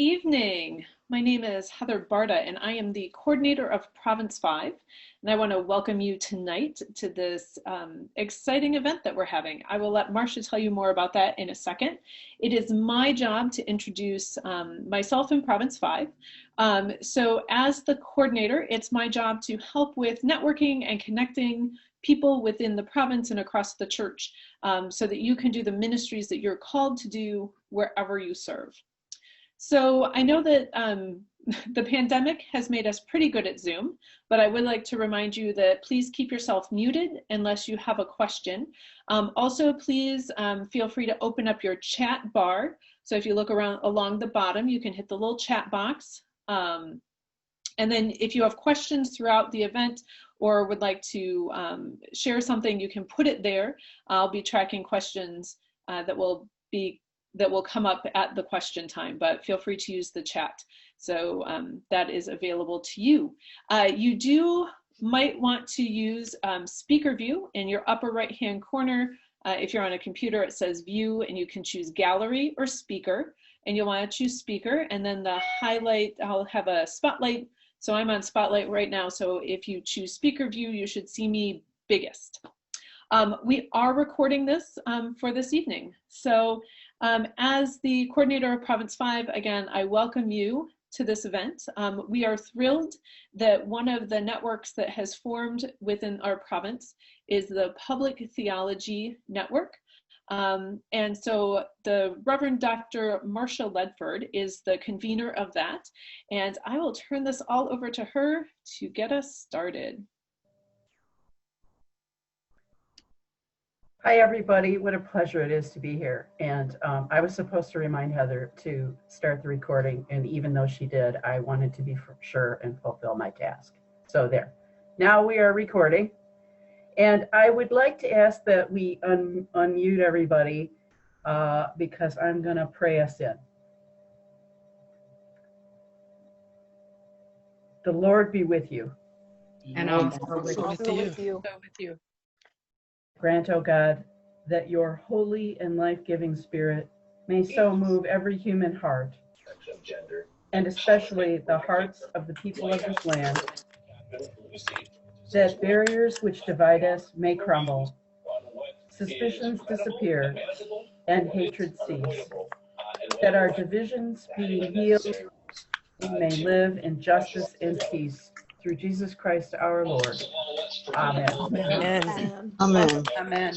evening. My name is Heather Barta, and I am the coordinator of Province 5. And I want to welcome you tonight to this exciting event that we're having. I will let Marcia tell you more about that in a second. It is my job to introduce myself in Province 5. So as the coordinator, it's my job to help with networking and connecting people within the province and across the church so that you can do the ministries that you're called to do wherever you serve. So I know that the pandemic has made us pretty good at Zoom, but I would like to remind you that please keep yourself muted unless you have a question. Also, please feel free to open up your chat bar. So if you look around along the bottom, you can hit the little chat box. And then if you have questions throughout the event or would like to share something, you can put it there. I'll be tracking questions that will come up at the question time, but feel free to use the chat. So that is available to you. You might want to use speaker view in your upper right-hand corner. If you're on a computer, it says view, and you can choose gallery or speaker, and you'll want to choose speaker, and then the highlight, I'll have a spotlight. So I'm on spotlight right now. So if you choose speaker view, you should see me biggest. We are recording this for this evening. So as the coordinator of Province 5, again, I welcome you to this event. We are thrilled that one of the networks that has formed within our province is the Public Theology Network. And so the Reverend Dr. Marcia Ledford is the convener of that. And I will turn this all over to her to get us started. Hi, everybody. What a pleasure it is to be here. And I was supposed to remind Heather to start the recording. And even though she did, I wanted to be sure and fulfill my task. So there. Now we are recording. And I would like to ask that we unmute everybody because I'm going to pray us in. The Lord be with you. And also with you. Grant, O God, that your holy and life-giving spirit may so move every human heart, and especially the hearts of the people of this land, that barriers which divide us may crumble, suspicions disappear, and hatred cease, that our divisions being healed, we may live in justice and peace. Through Jesus Christ our Lord. Amen. Amen. Amen. Amen.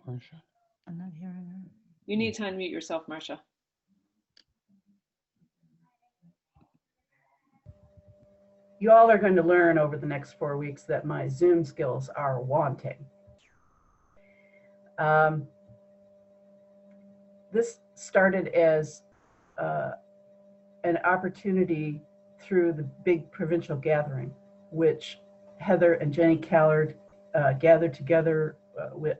Marcia? I'm not hearing her. You need to unmute yourself, Marcia. You all are going to learn over the next 4 weeks that my Zoom skills are wanting. This started as an opportunity through the big provincial gathering, which Heather and Jenny Callard gathered together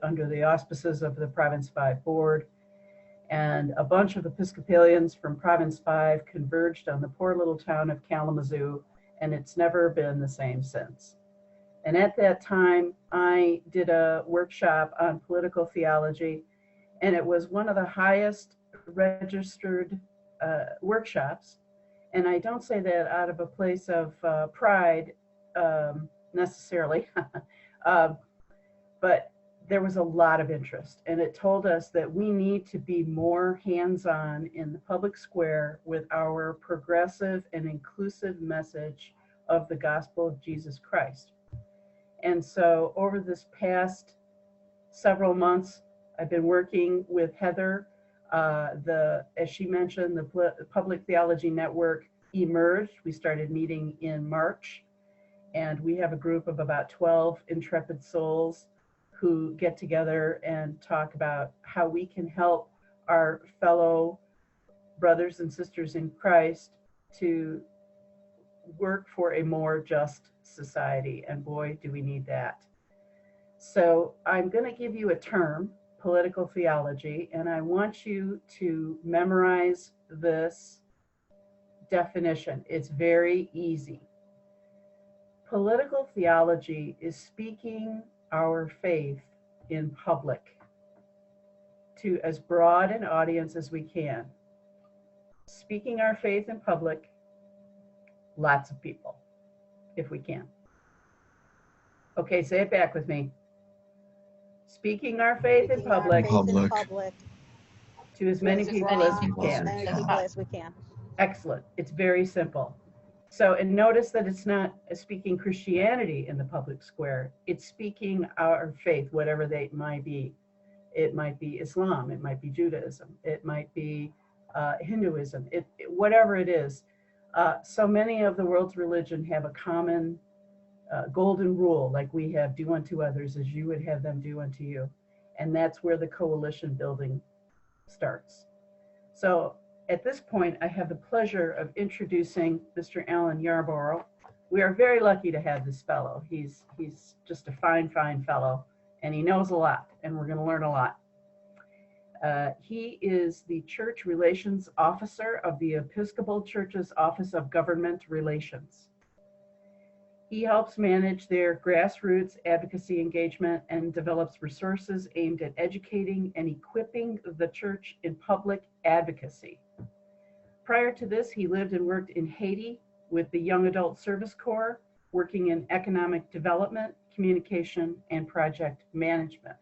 under the auspices of the Province 5 board. And a bunch of Episcopalians from Province 5 converged on the poor little town of Kalamazoo, and it's never been the same since. And at that time, I did a workshop on political theology, and it was one of the highest registered workshops. And I don't say that out of a place of pride necessarily, but there was a lot of interest, and it told us that we need to be more hands-on in the public square with our progressive and inclusive message of the gospel of Jesus Christ. And so over this past several months, I've been working with Heather. As she mentioned, the Public Theology Network emerged. We started meeting in March, and we have a group of about 12 intrepid souls who get together and talk about how we can help our fellow brothers and sisters in Christ to work for a more just society. And boy, do we need that. So I'm going to give you a term, political theology, and I want you to memorize this definition. It's very easy. Political theology is speaking our faith in public. to as broad an audience as we can. Speaking our faith in public, lots of people, if we can. Okay, say it back with me. Speaking our faith in public to as many people as we can. Excellent. It's very simple. So, and notice that it's not speaking Christianity in the public square. It's speaking our faith, whatever they might be. It might be Islam. It might be Judaism. It might be Hinduism. Whatever it is. So many of the world's religion have a common golden rule, like we have: do unto others as you would have them do unto you. And that's where the coalition building starts. So at this point, I have the pleasure of introducing Mr. Alan Yarborough. We are very lucky to have this fellow. He's just a fine, fine fellow, and he knows a lot, and we're going to learn a lot. He is the Church Relations Officer of the Episcopal Church's Office of Government Relations. He helps manage their grassroots advocacy engagement and develops resources aimed at educating and equipping the church in public advocacy. Prior to this, he lived and worked in Haiti with the Young Adult Service Corps, working in economic development, communication, and project management.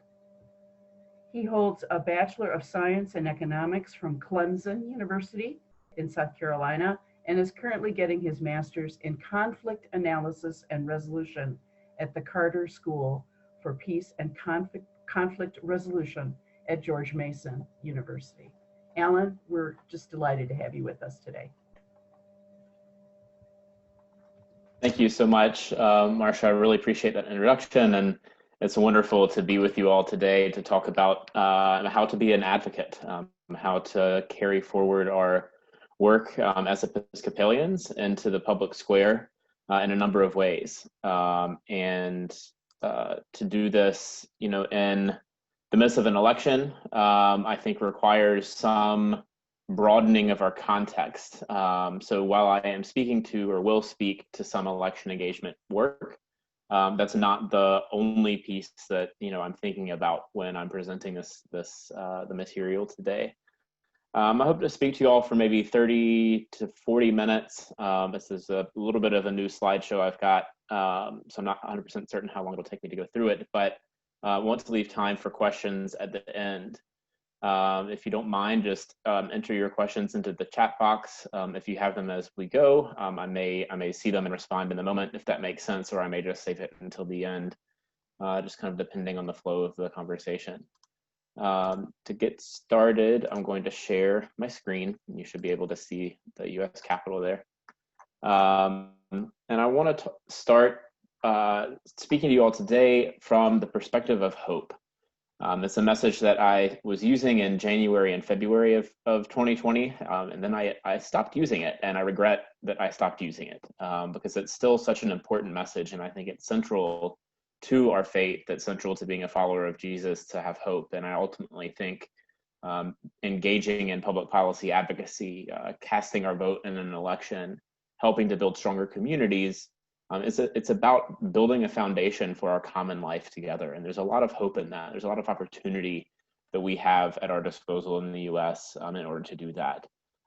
He holds a Bachelor of Science in Economics from Clemson University in South Carolina, and is currently getting his master's in conflict analysis and resolution at the Carter School for Peace and Conflict Resolution at George Mason University. Alan, we're just delighted to have you with us today. Thank you so much, Marcia. I really appreciate that introduction, and it's wonderful to be with you all today to talk about how to be an advocate, how to carry forward our work as Episcopalians into the public square in a number of ways. And to do this, in the midst of an election, I think requires some broadening of our context. So while I am speaking to, or will speak to, some election engagement work, that's not the only piece that I'm thinking about when I'm presenting the material today. I hope to speak to you all for maybe 30 to 40 minutes. This is a little bit of a new slideshow I've got, so I'm not 100% certain how long it'll take me to go through it, but I want to leave time for questions at the end. If you don't mind, just enter your questions into the chat box. If you have them as we go, I may see them and respond in the moment if that makes sense, or I may just save it until the end, just kind of depending on the flow of the conversation. To get started, I'm going to share my screen. You should be able to see the U.S. Capitol there. And I want to start speaking to you all today from the perspective of hope. It's a message that I was using in January and February of 2020, and then I stopped using it, and I regret that I stopped using it because it's still such an important message, and I think it's central to our faith, that's central to being a follower of Jesus, to have hope. And I ultimately think engaging in public policy advocacy, casting our vote in an election, helping to build stronger communities, it's about building a foundation for our common life together. And there's a lot of hope in that. There's a lot of opportunity that we have at our disposal in the US in order to do that.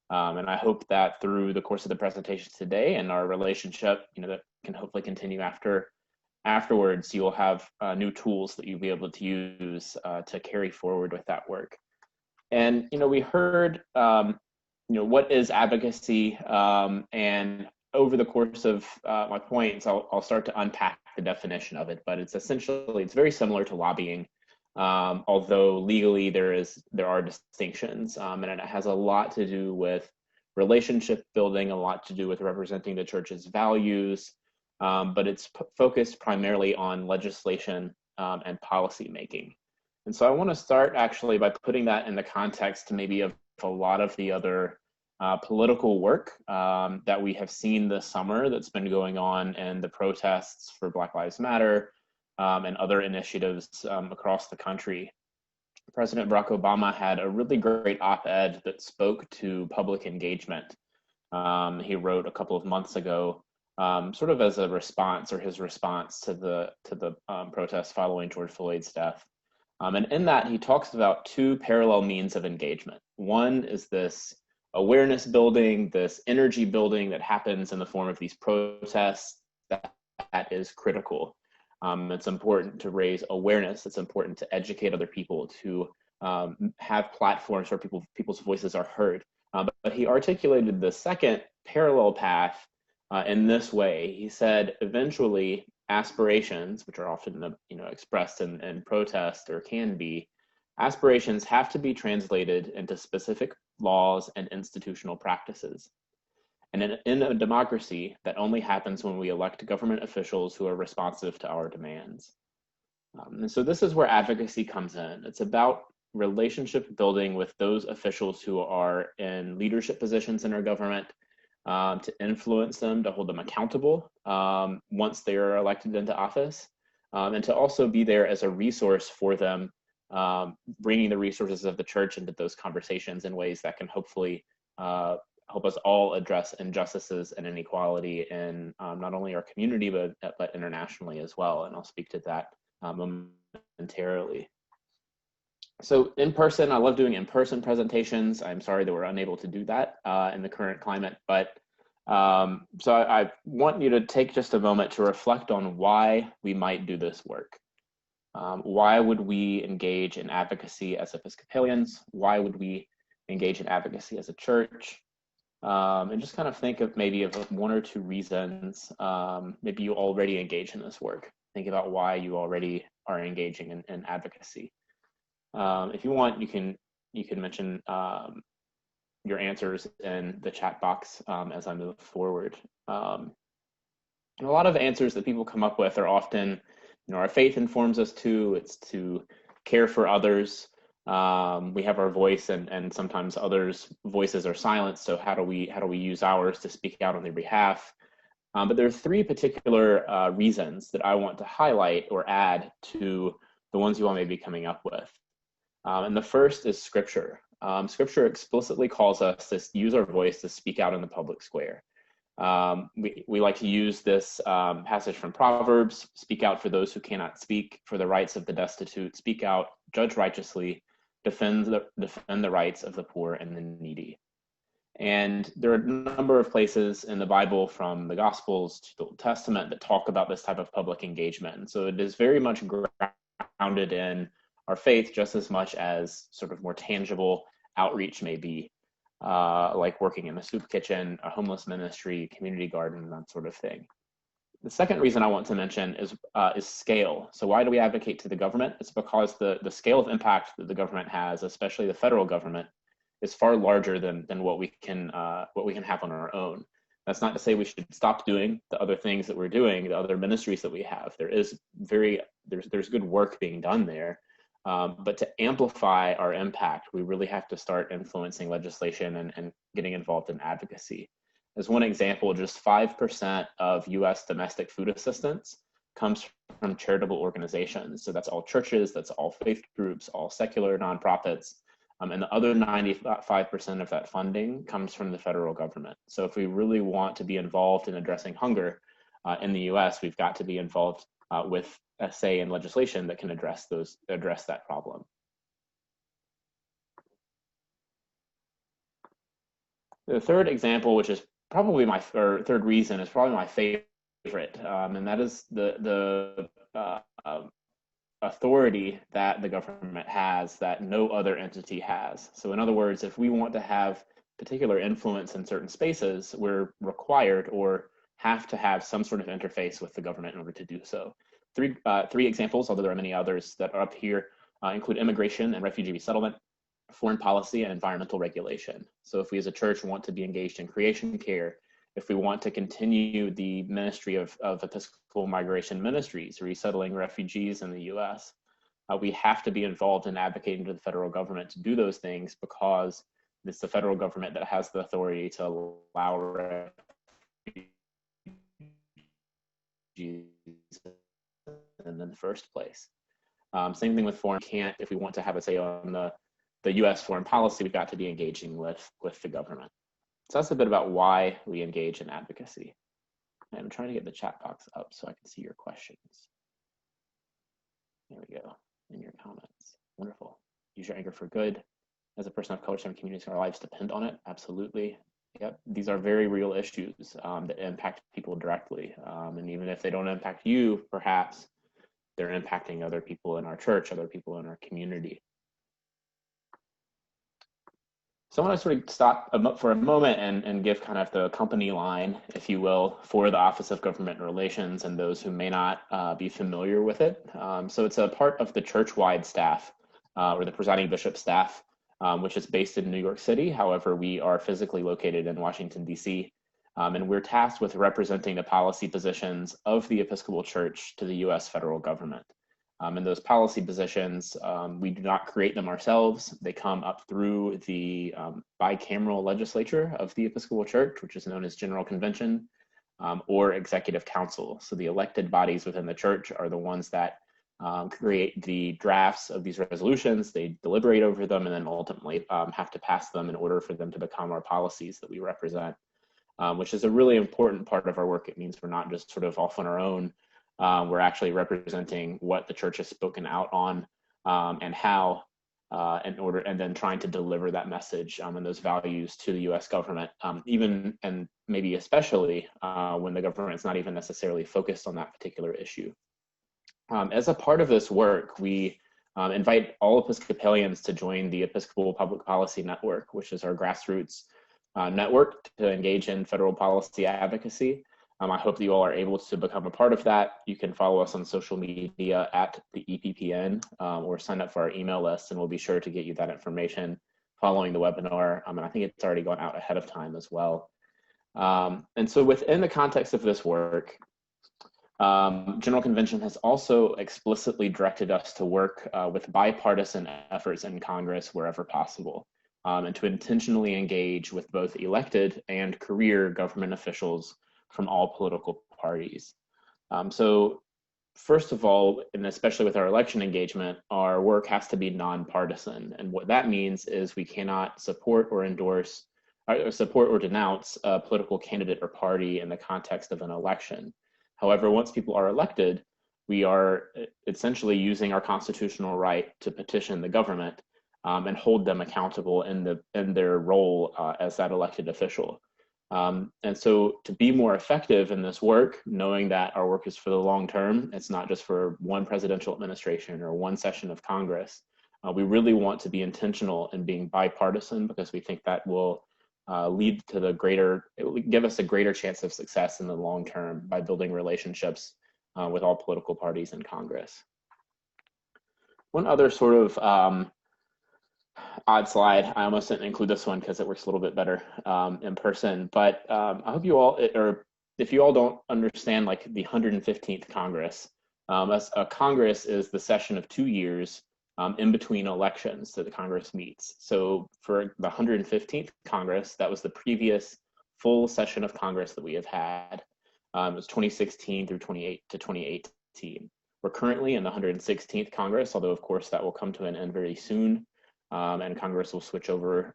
And I hope that through the course of the presentation today and our relationship, that can hopefully continue afterwards, you'll have new tools that you'll be able to use to carry forward with that work. And, we heard, what is advocacy? And over the course of my points, I'll start to unpack the definition of it, but it's very similar to lobbying, although legally there are distinctions, and it has a lot to do with relationship building, a lot to do with representing the church's values, but it's focused primarily on legislation and policy making. And so I want to start actually by putting that in the context maybe of a lot of the other political work that we have seen this summer that's been going on in the protests for Black Lives Matter and other initiatives across the country. President Barack Obama had a really great op-ed that spoke to public engagement. He wrote a couple of months ago, sort of as a response, or his response to the protests following George Floyd's death. And in that, he talks about two parallel means of engagement. One is this awareness building, this energy building that happens in the form of these protests that is critical. It's important to raise awareness. It's important to educate other people, to have platforms where people's voices are heard. But he articulated the second parallel path in this way. He said, eventually, aspirations, which are often expressed in protest or can be, aspirations have to be translated into specific laws and institutional practices. And in a democracy, that only happens when we elect government officials who are responsive to our demands. And so this is where advocacy comes in. It's about relationship building with those officials who are in leadership positions in our government, to influence them, to hold them accountable once they are elected into office, and to also be there as a resource for them, bringing the resources of the church into those conversations in ways that can hopefully help us all address injustices and inequality in not only our community, but internationally as well. And I'll speak to that momentarily. So in person, I love doing in-person presentations. I'm sorry that we're unable to do that in the current climate, but so I want you to take just a moment to reflect on why we might do this work. Why would we engage in advocacy as Episcopalians? Why would we engage in advocacy as a church? And just kind of think of maybe of one or two reasons. Maybe you already engage in this work. Think about why you already are engaging in advocacy. If you want, you can mention your answers in the chat box as I move forward. And a lot of answers that people come up with are often, our faith informs us to. It's to care for others. We have our voice, and sometimes others' voices are silenced. So how do we use ours to speak out on their behalf? But there are three particular reasons that I want to highlight or add to the ones you all may be coming up with. And the first is Scripture. Scripture explicitly calls us to use our voice to speak out in the public square. We like to use this passage from Proverbs: speak out for those who cannot speak, for the rights of the destitute, speak out, judge righteously, defend the rights of the poor and the needy. And there are a number of places in the Bible, from the Gospels to the Old Testament, that talk about this type of public engagement. And so it is very much grounded in our faith just as much as sort of more tangible outreach may be, like working in a soup kitchen, a homeless ministry, community garden, that sort of thing. The second reason I want to mention is scale. So why do we advocate to the government? It's because the scale of impact that the government has, especially the federal government, is far larger than what we can have on our own. That's not to say we should stop doing the other things that we're doing, the other ministries that we have. There's good work being done there. But to amplify our impact, we really have to start influencing legislation and getting involved in advocacy. As one example, just 5% of US domestic food assistance comes from charitable organizations. So that's all churches, that's all faith groups, all secular nonprofits. And the other 95% of that funding comes from the federal government. So if we really want to be involved in addressing hunger in the US, we've got to be involved with a say in legislation that can address that problem. The third example, which is probably third reason, is probably my favorite, and that is the authority that the government has that no other entity has. So in other words, if we want to have particular influence in certain spaces, we're required or have to have some sort of interface with the government in order to do so. Three examples, although there are many others that are up here, include immigration and refugee resettlement, foreign policy, and environmental regulation. So if we as a church want to be engaged in creation care, if we want to continue the ministry of Episcopal migration ministries, resettling refugees in the US, we have to be involved in advocating to the federal government to do those things, because it's the federal government that has the authority to allow refugees in the first place. Same thing with foreign. If we want to have a say on the US foreign policy, we've got to be engaging with the government. So that's a bit about why we engage in advocacy. I'm trying to get the chat box up so I can see your questions. There we go. in your comments. Wonderful. Use your anger for good. As a person of color, some communities in our lives depend on it. Absolutely. Yep. These are very real issues that impact people directly. And even if they don't impact you, perhaps they're impacting other people in our church, other people in our community. So I want to sort of stop for a moment and give kind of the company line, if you will, for the Office of Government Relations and those who may not be familiar with it. So it's a part of the church-wide staff or the presiding bishop staff, which is based in New York City. However, we are physically located in Washington, D.C., and we're tasked with representing the policy positions of the Episcopal Church to the U.S. federal government. And those policy positions, we do not create them ourselves. They come up through the bicameral legislature of the Episcopal Church, which is known as General Convention, or Executive Council. So the elected bodies within the church are the ones that create the drafts of these resolutions. They deliberate over them and then ultimately have to pass them in order for them to become our policies that we represent, which is a really important part of our work. It means we're not just sort of off on our own. We're actually representing what the church has spoken out on and how and then trying to deliver that message and those values to the U.S. government, even and maybe especially when the government's not even necessarily focused on that particular issue. As a part of this work, we invite all Episcopalians to join the Episcopal Public Policy Network, which is our grassroots network to engage in federal policy advocacy. I hope that you all are able to become a part of that. You can follow us on social media at the EPPN or sign up for our email list, and we'll be sure to get you that information following the webinar. And I think it's already gone out ahead of time as well. And so within the context of this work, General Convention has also explicitly directed us to work with bipartisan efforts in Congress wherever possible, and to intentionally engage with both elected and career government officials from all political parties. So first of all, and especially with our election engagement, our work has to be nonpartisan. And what that means is we cannot support or endorse, or support or denounce a political candidate or party in the context of an election. However, once people are elected, we are essentially using our constitutional right to petition the government and hold them accountable in their role as that elected official. And so to be more effective in this work, knowing that our work is for the long term, it's not just for one presidential administration or one session of Congress, we really want to be intentional in being bipartisan because we think that will lead to it will give us a greater chance of success in the long term by building relationships with all political parties in Congress. One other sort of odd slide. I almost didn't include this one because it works a little bit better in person, but I hope you all, or if you all don't understand like the 115th Congress, a Congress is the session of 2 years in between elections that the Congress meets. So for the 115th Congress, that was the previous full session of Congress that we have had. It was 2016 through 2018. We're currently in the 116th Congress, although of course that will come to an end very soon. And Congress will switch over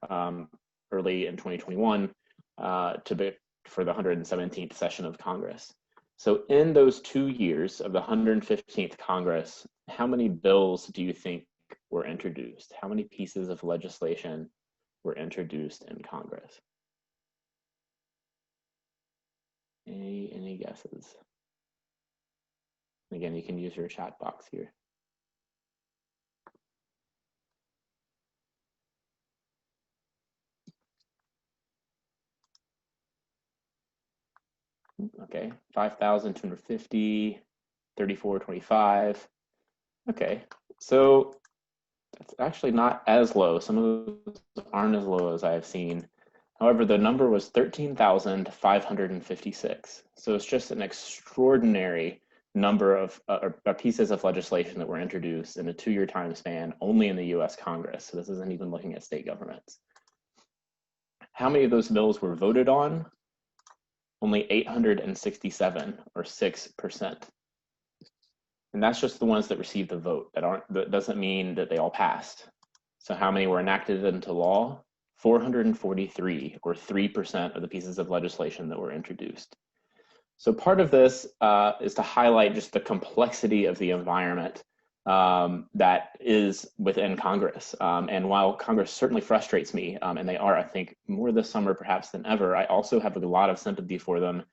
early in 2021 for the 117th session of Congress. So in those 2 years of the 115th Congress, how many bills do you think were introduced? How many pieces of legislation were introduced in Congress? Any guesses? Again, you can use your chat box here. Okay, 5,250, 3425. Okay, so that's actually not as low. Some of those aren't as low as I have seen. However, the number was 13,556. So it's just an extraordinary number of pieces of legislation that were introduced in a 2-year time span only in the US Congress. So this isn't even looking at state governments. How many of those bills were voted on? Only 867, or 6%. And that's just the ones that received the vote. That doesn't mean that they all passed. So how many were enacted into law? 443, or 3% of the pieces of legislation that were introduced. So part of this is to highlight just the complexity of the environment that is within Congress. And while Congress certainly frustrates me, and they are, I think, more this summer perhaps than ever, I also have a lot of sympathy for them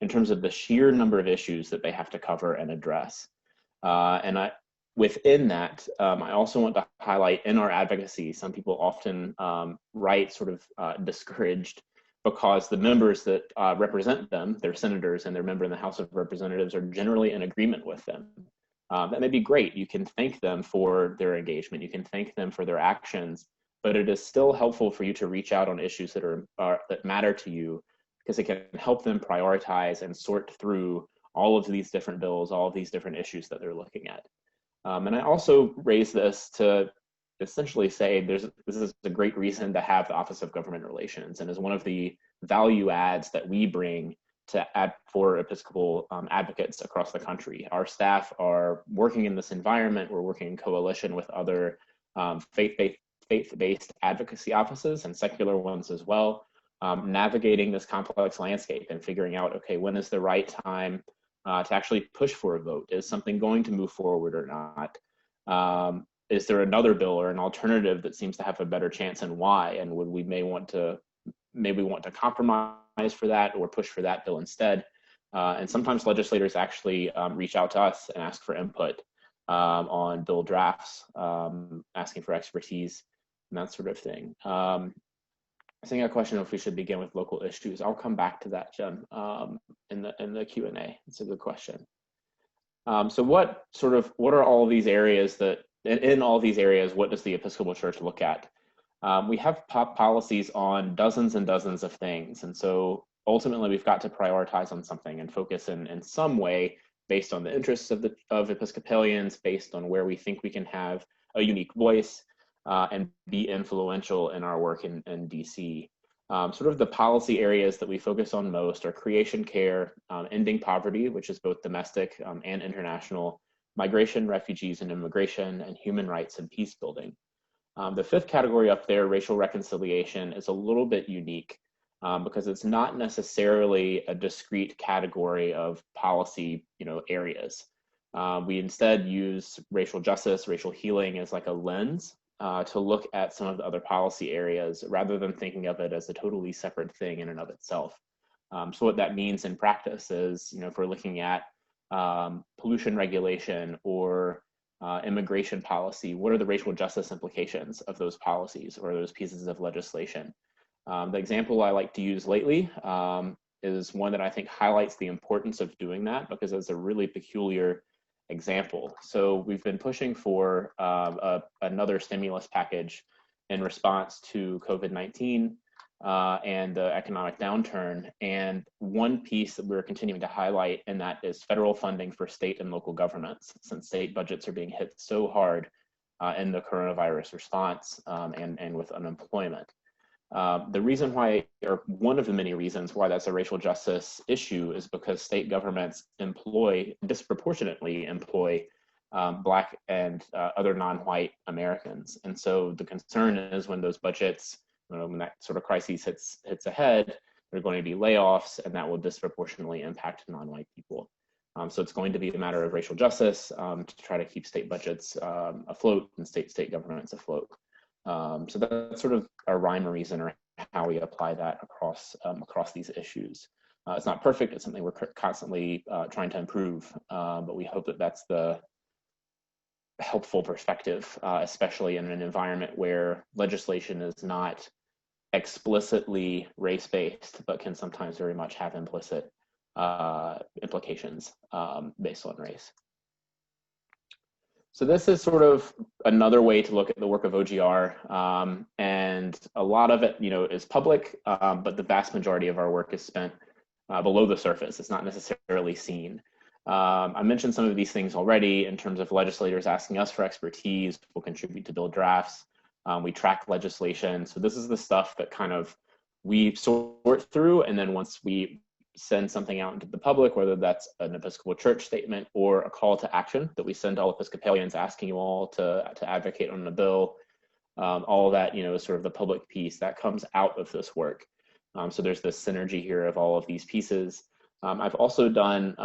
in terms of the sheer number of issues that they have to cover and address. Within that, I also want to highlight in our advocacy, some people often write sort of discouraged because the members that represent them, their senators and their member in the House of Representatives, are generally in agreement with them. That may be great. You can thank them for their engagement. You can thank them for their actions, but it is still helpful for you to reach out on issues that that matter to you, because it can help them prioritize and sort through all of these different bills, all of these different issues that they're looking at. And I also raise this to essentially say this is a great reason to have the Office of Government Relations, and is one of the value adds that we bring to for Episcopal advocates across the country. Our staff are working in this environment. We're working in coalition with other faith-based advocacy offices and secular ones as well, navigating this complex landscape and figuring out, okay, when is the right time to actually push for a vote? Is something going to move forward or not? Is there another bill or an alternative that seems to have a better chance, and why? And would we maybe want to compromise for that or push for that bill instead? And sometimes legislators actually reach out to us and ask for input on bill drafts, asking for expertise and that sort of thing. I think a question if we should begin with local issues. I'll come back to that, Jim, in the Q&A. It's a good question. So what are all of these areas that, in all these areas, what does the Episcopal Church look at? We have policies on dozens and dozens of things. And so ultimately we've got to prioritize on something and focus in some way based on the interests of Episcopalians, based on where we think we can have a unique voice and be influential in our work in DC. Sort of the policy areas that we focus on most are creation care, ending poverty, which is both domestic and international, migration, refugees and immigration, and human rights and peace building. The fifth category up there, racial reconciliation, is a little bit unique because it's not necessarily a discrete category of policy, areas. We instead use racial justice, racial healing as like a lens to look at some of the other policy areas rather than thinking of it as a totally separate thing in and of itself. So what that means in practice is, if we're looking at pollution regulation or immigration policy, what are the racial justice implications of those policies or those pieces of legislation? The example I like to use lately is one that I think highlights the importance of doing that because it's a really peculiar example. So we've been pushing for another stimulus package in response to COVID-19 and the economic downturn. And one piece that we're continuing to highlight in that is federal funding for state and local governments, since state budgets are being hit so hard in the coronavirus response and with unemployment. The reason why, or one of the many reasons why that's a racial justice issue, is because state governments disproportionately employ Black and other non-white Americans. And so the concern is when those budgets, when that sort of crisis hits ahead, there are going to be layoffs, and that will disproportionately impact non-white people. So it's going to be a matter of racial justice to try to keep state budgets afloat and state governments afloat. So that's sort of a rhyme or reason or how we apply that across these issues. It's not perfect. It's something we're constantly trying to improve, but we hope that that's the helpful perspective, especially in an environment where legislation is not explicitly race-based, but can sometimes very much have implicit implications based on race. So this is sort of another way to look at the work of OGR, and a lot of it, is public, but the vast majority of our work is spent below the surface. It's not necessarily seen. I mentioned some of these things already in terms of legislators asking us for expertise. We'll contribute to bill drafts. We track legislation. So this is the stuff that kind of we sort through, and then once we send something out into the public, whether that's an Episcopal Church statement or a call to action that we send all Episcopalians asking you all to advocate on a bill, all of that, is sort of the public piece that comes out of this work. So there's this synergy here of all of these pieces. I've also done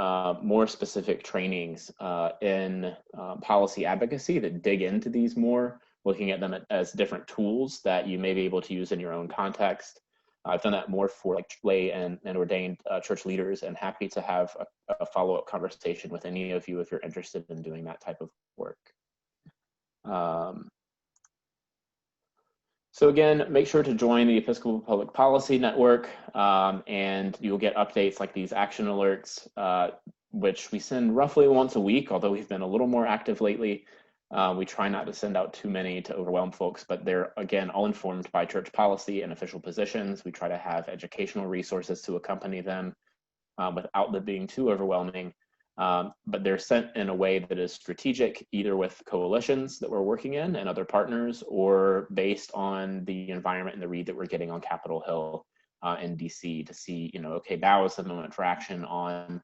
more specific trainings in policy advocacy that dig into these more, looking at them as different tools that you may be able to use in your own context. I've done that more for like lay and ordained church leaders, and happy to have a follow-up conversation with any of you if you're interested in doing that type of work. So again, make sure to join the Episcopal Public Policy Network, and you'll get updates like these action alerts, which we send roughly once a week, although we've been a little more active lately. We try not to send out too many to overwhelm folks, but they're, again, all informed by church policy and official positions. We try to have educational resources to accompany them without them being too overwhelming. But they're sent in a way that is strategic, either with coalitions that we're working in and other partners, or based on the environment and the read that we're getting on Capitol Hill in DC to see, okay, now is the moment for action on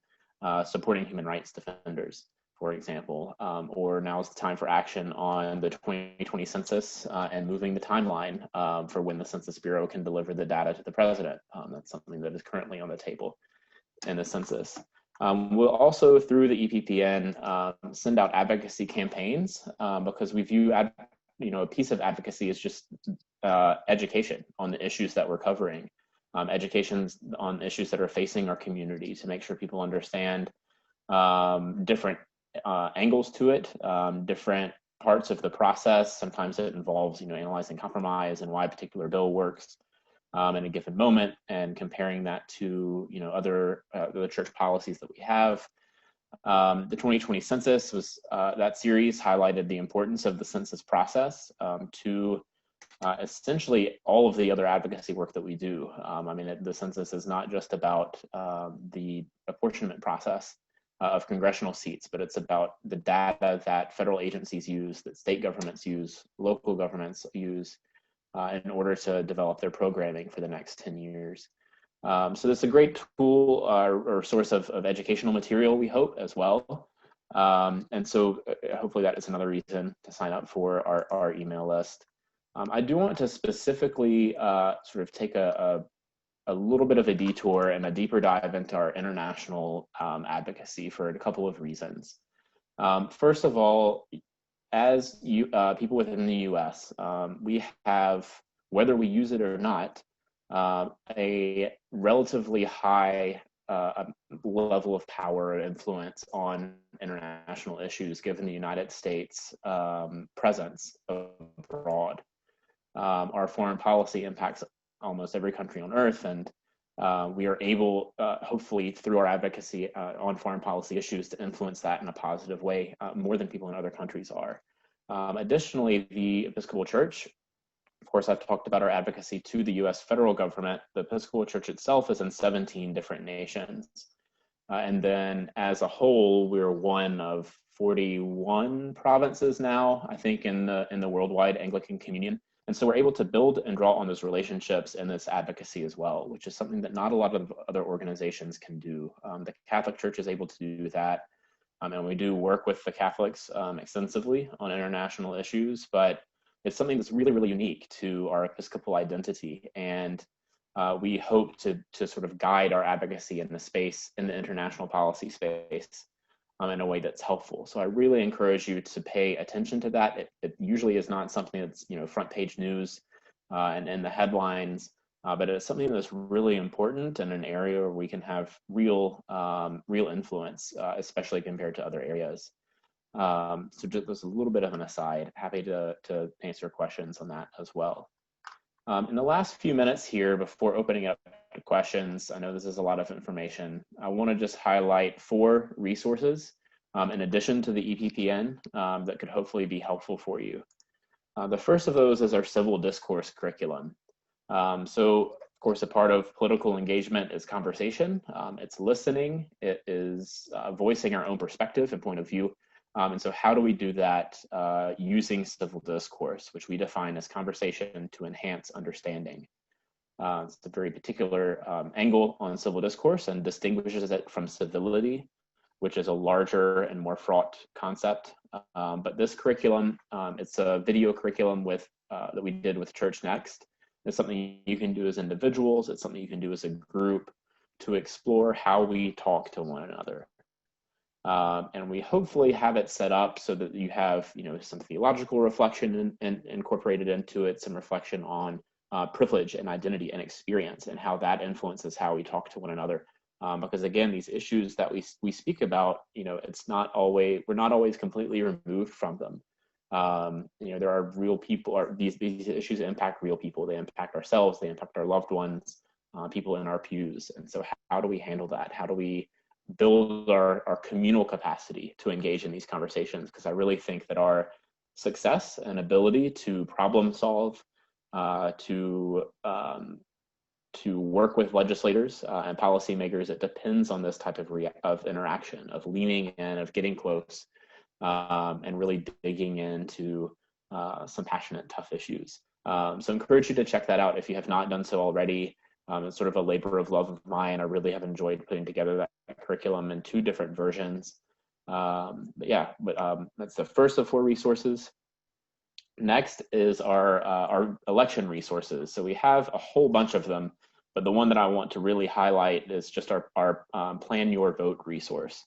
supporting human rights defenders, for example, or now is the time for action on the 2020 census and moving the timeline for when the Census Bureau can deliver the data to the president. That's something that is currently on the table in the census. We'll also, through the EPPN, send out advocacy campaigns because we view a piece of advocacy as just education on the issues that we're covering, education on issues that are facing our community to make sure people understand different angles to it, different parts of the process. Sometimes it involves, analyzing compromise and why a particular bill works in a given moment, and comparing that to other the church policies that we have. The 2020 census was that series highlighted the importance of the census process to essentially all of the other advocacy work that we do. The census is not just about the apportionment process of congressional seats, but it's about the data that federal agencies use, that state governments use, local governments use, in order to develop their programming for the next 10 years. So that's a great tool or source of educational material, we hope, as well. And so hopefully that is another reason to sign up for our email list. I do want to specifically sort of take a little bit of a detour and a deeper dive into our international advocacy for a couple of reasons. First of all, as people within the US, we have, whether we use it or not, a relatively high level of power and influence on international issues, given the United States' presence abroad. Our foreign policy impacts almost every country on earth, and we are able, hopefully through our advocacy on foreign policy issues, to influence that in a positive way, more than people in other countries are. Additionally, the Episcopal Church, of course, I've talked about our advocacy to the US federal government. The Episcopal Church itself is in 17 different nations. And then as a whole, we're one of 41 provinces now, I think, in the worldwide Anglican Communion. And so we're able to build and draw on those relationships and this advocacy as well, which is something that not a lot of other organizations can do. The Catholic Church is able to do that. And we do work with the Catholics extensively on international issues, but it's something that's really, really unique to our Episcopal identity. And we hope to sort of guide our advocacy in the space, in the international policy space, in a way that's helpful. So I really encourage you to pay attention to that. It usually is not something that's front page news and in the headlines, but it's something that's really important in an area where we can have real influence, especially compared to other areas. So just a little bit of an aside. Happy to answer questions on that as well. In the last few minutes here, before opening up to questions, I know this is a lot of information. I want to just highlight 4 resources in addition to the EPPN that could hopefully be helpful for you. The first of those is our civil discourse curriculum. So, of course, a part of political engagement is conversation. It's listening. It is voicing our own perspective and point of view. And so how do we do that using civil discourse, which we define as conversation to enhance understanding? It's a very particular angle on civil discourse and distinguishes it from civility, which is a larger and more fraught concept. But this curriculum, it's a video curriculum that we did with Church Next. It's something you can do as individuals. It's something you can do as a group. to explore how we talk to one another. And we hopefully have it set up so that you have, some theological reflection incorporated into it, some reflection on privilege and identity and experience and how that influences how we talk to one another. Because again, these issues that we speak about, we're not always completely removed from them. There are real people, these issues impact real people. They impact ourselves, they impact our loved ones, people in our pews. And so how do we handle that? How do we build our communal capacity to engage in these conversations? Because I really think that our success and ability to problem solve, to work with legislators and policymakers, it depends on this type of interaction, of leaning in, of getting close, and really digging into some passionate, tough issues. So I encourage you to check that out if you have not done so already. It's sort of a labor of love of mine. I really have enjoyed putting together that curriculum in 2 different versions. That's the first of 4 resources. Next is our election resources. So we have a whole bunch of them, but the one that I want to really highlight is just our Plan Your Vote resource.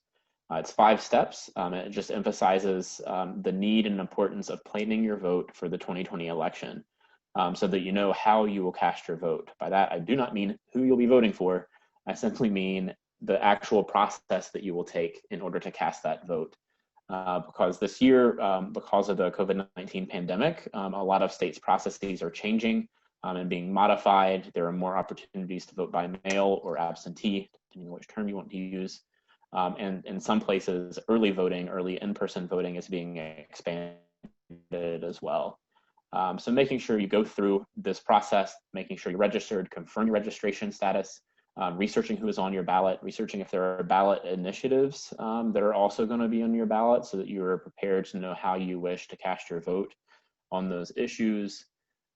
It's 5 steps. It just emphasizes the need and importance of planning your vote for the 2020 election. So that you know how you will cast your vote. By that, I do not mean who you'll be voting for. I simply mean the actual process that you will take in order to cast that vote. Because this year, because of the COVID-19 pandemic, a lot of states' processes are changing and being modified. There are more opportunities to vote by mail or absentee, depending on which term you want to use. And in some places, early in-person voting is being expanded as well. So making sure you go through this process, making sure you're registered, confirm your registration status, researching who is on your ballot, researching if there are ballot initiatives that are also going to be on your ballot so that you are prepared to know how you wish to cast your vote on those issues.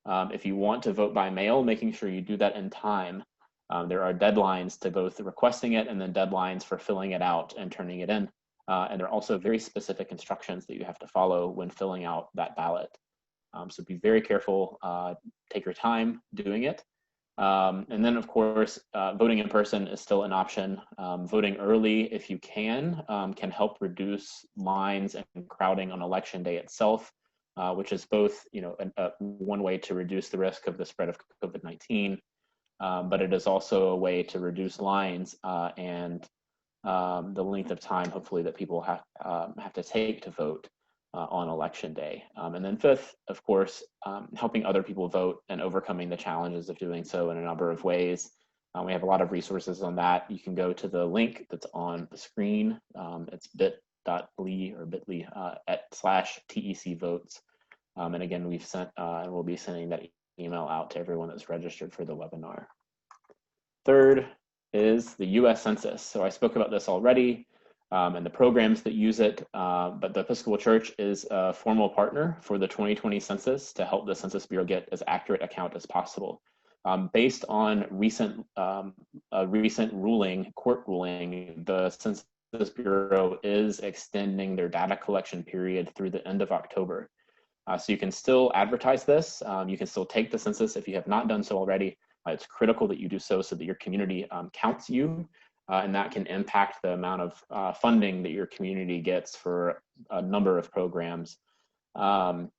If you want to vote by mail, making sure you do that in time. There are deadlines to both requesting it and then deadlines for filling it out and turning it in. And there are also very specific instructions that you have to follow when filling out that ballot. So be very careful, take your time doing it. And then of course, voting in person is still an option. Voting early, if you can help reduce lines and crowding on election day itself, which is both, one way to reduce the risk of the spread of COVID-19, but it is also a way to reduce lines and the length of time, hopefully, that people have to take to vote on election day. And then 5th, of course, helping other people vote and overcoming the challenges of doing so in a number of ways. We have a lot of resources on that. You can go to the link that's on the screen. It's bit.ly or bit.ly /TEC votes. And again, we've sent and we'll be sending that email out to everyone that's registered for the webinar. 3rd is the US Census. So I spoke about this already. And the programs that use it, but the Episcopal Church is a formal partner for the 2020 census to help the Census Bureau get as accurate a count as possible. Based on a recent court ruling, the Census Bureau is extending their data collection period through the end of October. So you can still advertise this. You can still take the census if you have not done so already. It's critical that you do so that your community counts you. And that can impact the amount of funding that your community gets for a number of programs. So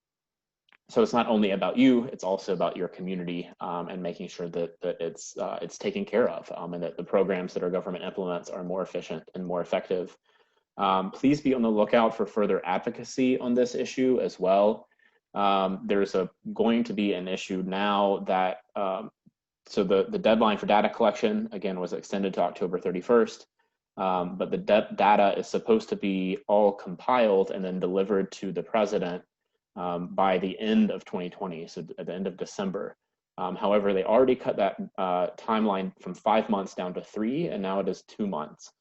it's not only about you, it's also about your community and making sure that it's taken care of and that the programs that our government implements are more efficient and more effective. Please be on the lookout for further advocacy on this issue as well. There's going to be an issue now that so the deadline for data collection, again, was extended to October 31st, but the data is supposed to be all compiled and then delivered to the president by the end of 2020, so at the end of December. However, they already cut that timeline from 5 months down to 3, and now it is 2 months.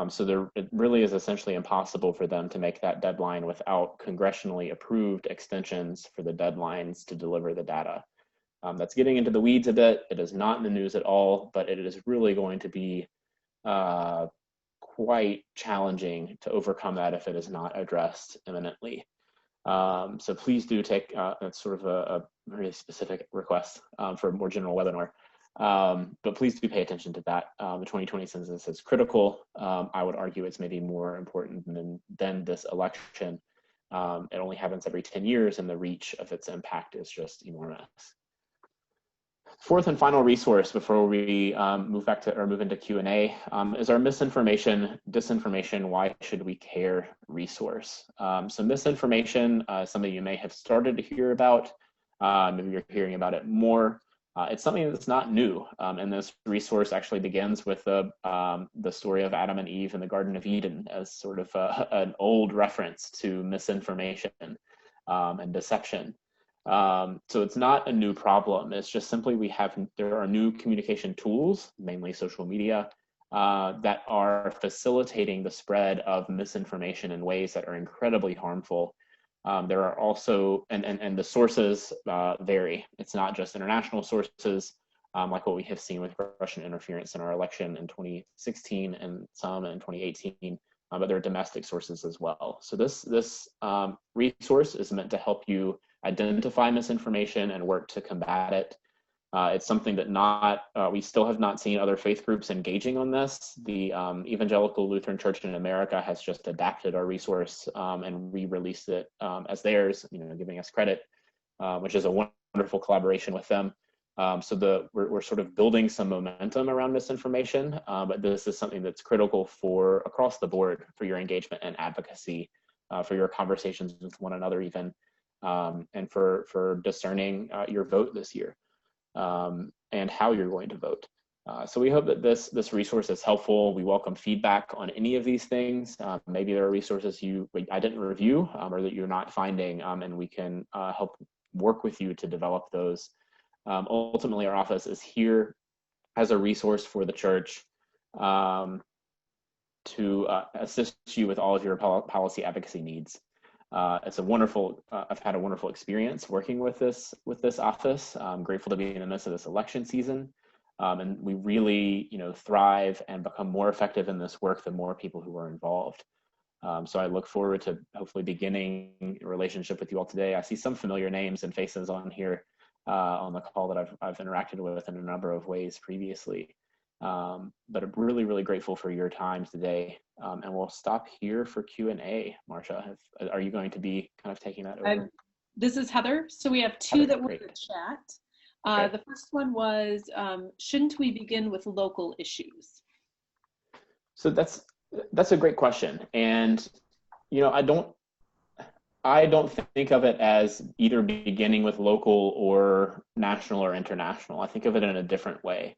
So it really is essentially impossible for them to make that deadline without congressionally approved extensions for the deadlines to deliver the data. That's getting into the weeds a bit. It is not in the news at all, but it is really going to be quite challenging to overcome that if it is not addressed imminently. So please do take, that's sort of a very specific request for a more general webinar. But please do pay attention to that. The 2020 census is critical. I would argue it's maybe more important than this election. It only happens every 10 years, and the reach of its impact is just enormous. Fourth and final resource before we move into Q&A is our misinformation, disinformation, why should we care resource. So misinformation, something you may have started to hear about, maybe you're hearing about it more. It's something that's not new, and this resource actually begins with the story of Adam and Eve in the Garden of Eden as sort of an old reference to misinformation and deception. So it's not a new problem. It's just simply there are new communication tools, mainly social media, that are facilitating the spread of misinformation in ways that are incredibly harmful. There are also, and the sources vary. It's not just international sources, like what we have seen with Russian interference in our election in 2016 and some in 2018, but there are domestic sources as well. So this resource is meant to help you identify misinformation and work to combat it. It's something that we still have not seen other faith groups engaging on this. The Evangelical Lutheran Church in America has just adapted our resource and re-released it as theirs, giving us credit, which is a wonderful collaboration with them. So we're sort of building some momentum around misinformation, but this is something that's critical for across the board for your engagement and advocacy, for your conversations with one another even, and for discerning your vote this year. And how you're going to vote. So we hope that this resource is helpful. We welcome feedback on any of these things. Maybe there are resources I didn't review or that you're not finding, and we can help work with you to develop those. Ultimately, our office is here as a resource for the church to assist you with all of your policy advocacy needs. It's a wonderful, I've had a wonderful experience working with this office. I'm grateful to be in the midst of this election season. And we really, thrive and become more effective in this work the more people who are involved. So I look forward to hopefully beginning a relationship with you all today. I see some familiar names and faces on here on the call that I've interacted with in a number of ways previously. But I'm really, really grateful for your time today. And we'll stop here for Q&A. Marcia, are you going to be kind of taking that over? This is Heather. So we have two that were in the chat. Okay. The first one was, shouldn't we begin with local issues? So that's a great question. And, I don't think of it as either beginning with local or national or international. I think of it in a different way.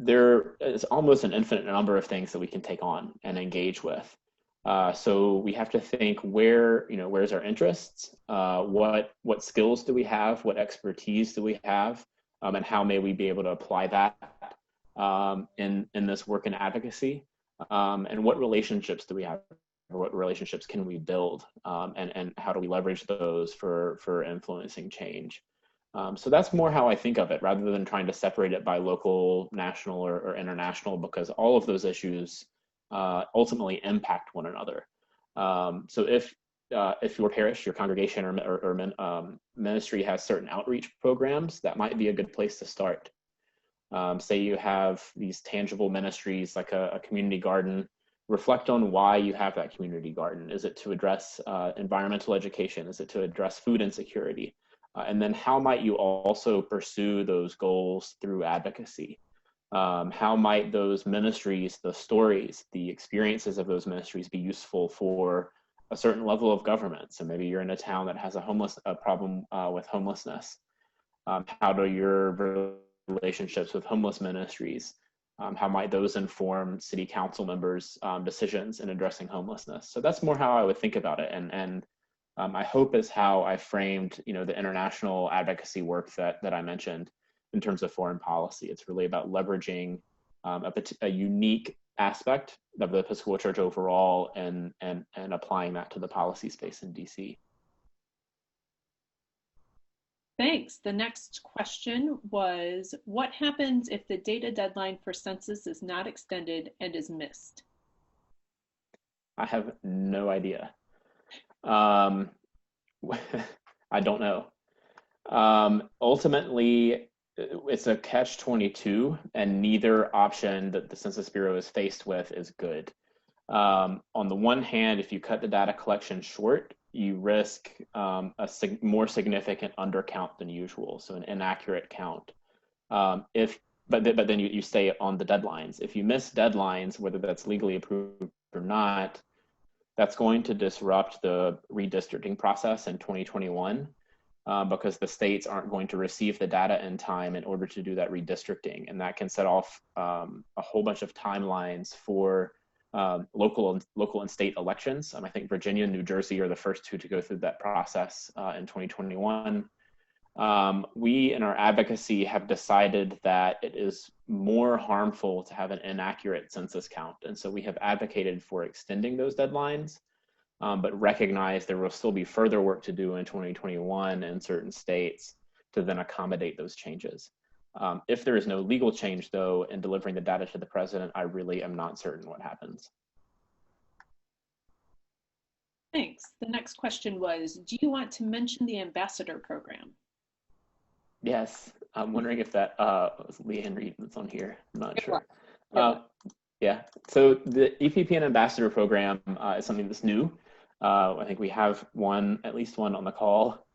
There is almost an infinite number of things that we can take on and engage with. So we have to think where's our interests, what skills do we have, what expertise do we have, and how may we be able to apply that in this work in advocacy, and what relationships do we have, or what relationships can we build, and how do we leverage those for influencing change. So that's more how I think of it, rather than trying to separate it by local, national, or international, because all of those issues ultimately impact one another. So if your parish, your congregation, or ministry has certain outreach programs, that might be a good place to start. Say you have these tangible ministries like a community garden. Reflect on why you have that community garden. Is it to address environmental education? Is it to address food insecurity? And then how might you also pursue those goals through advocacy? How might those ministries, the stories, the experiences of those ministries be useful for a certain level of government? So maybe you're in a town that has a problem with homelessness. How do your relationships with homeless ministries, how might those inform city council members' decisions in addressing homelessness? So that's more how I would think about it. And I hope is how I framed, the international advocacy work that I mentioned in terms of foreign policy. It's really about leveraging a unique aspect of the Episcopal Church overall and applying that to the policy space in DC. Thanks. The next question was, what happens if the data deadline for census is not extended and is missed? I have no idea. I don't know. Ultimately, it's a catch-22, and neither option that the Census Bureau is faced with is good. On the one hand, if you cut the data collection short, you risk a more significant undercount than usual, so an inaccurate count. But then you stay on the deadlines. If you miss deadlines, whether that's legally approved or not, that's going to disrupt the redistricting process in 2021 because the states aren't going to receive the data in time in order to do that redistricting. And that can set off a whole bunch of timelines for local and state elections. I think Virginia and New Jersey are the first two to go through that process in 2021. We in our advocacy have decided that it is more harmful to have an inaccurate census count. And so we have advocated for extending those deadlines, but recognize there will still be further work to do in 2021 in certain states to then accommodate those changes. If there is no legal change, though, in delivering the data to the president, I really am not certain what happens. Thanks. The next question was, do you want to mention the ambassador program? Yes, I'm wondering if that was Leanne Reed that's on here. I'm not sure. Yeah, so the EPP and ambassador program is something that's new. I think we have at least one on the call,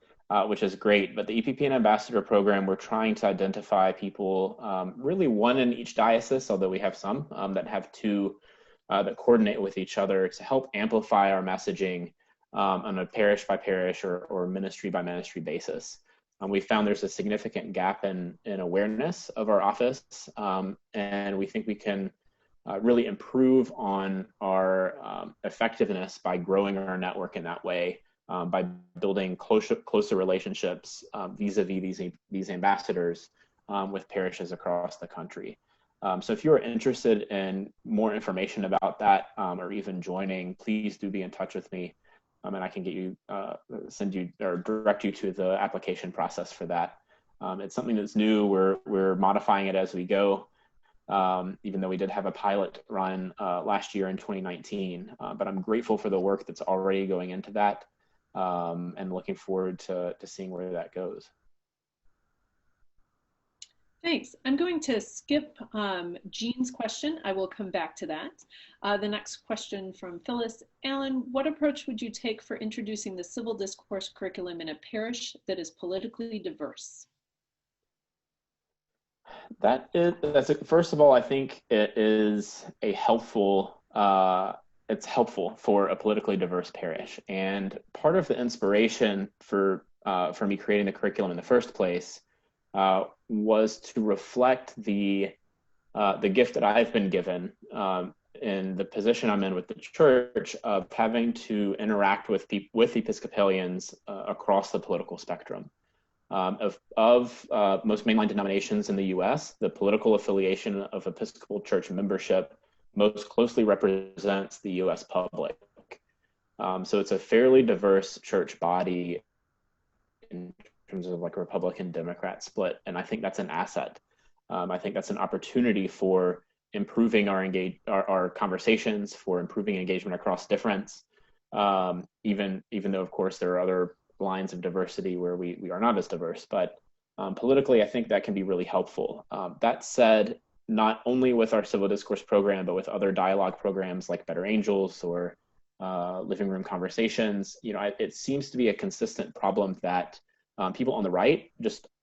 which is great. But the EPP and ambassador program, we're trying to identify people, really one in each diocese, although we have some that have two that coordinate with each other to help amplify our messaging on a parish by parish or ministry by ministry basis. We found there's a significant gap in awareness of our office, and we think we can really improve on our effectiveness by growing our network in that way, by building closer relationships vis-a-vis these ambassadors with parishes across the country. So if you're interested in more information about that or even joining, please do be in touch with me. And I can get you, send you or direct you to the application process for that. It's something that's new. We're modifying it as we go, even though we did have a pilot run last year in 2019. But I'm grateful for the work that's already going into that and looking forward to seeing where that goes. Thanks. I'm going to skip Jean's question. I will come back to that. The next question from Phyllis. Alan, what approach would you take for introducing the civil discourse curriculum in a parish that is politically diverse? First of all, I think it is it's helpful for a politically diverse parish. And part of the inspiration for me creating the curriculum in the first place was to reflect the gift that I've been given in the position I'm in with the church of having to interact with Episcopalians across the political spectrum. Of most mainline denominations in the U.S., the political affiliation of Episcopal Church membership most closely represents the U.S. public. So it's a fairly diverse church body in terms of like a Republican-Democrat split, and I think that's an asset. I think that's an opportunity for improving our conversations, for improving engagement across difference, even though, of course, there are other lines of diversity where we are not as diverse. But politically, I think that can be really helpful. That said, not only with our civil discourse program, but with other dialogue programs like Better Angels or Living Room Conversations, it seems to be a consistent problem that people on the right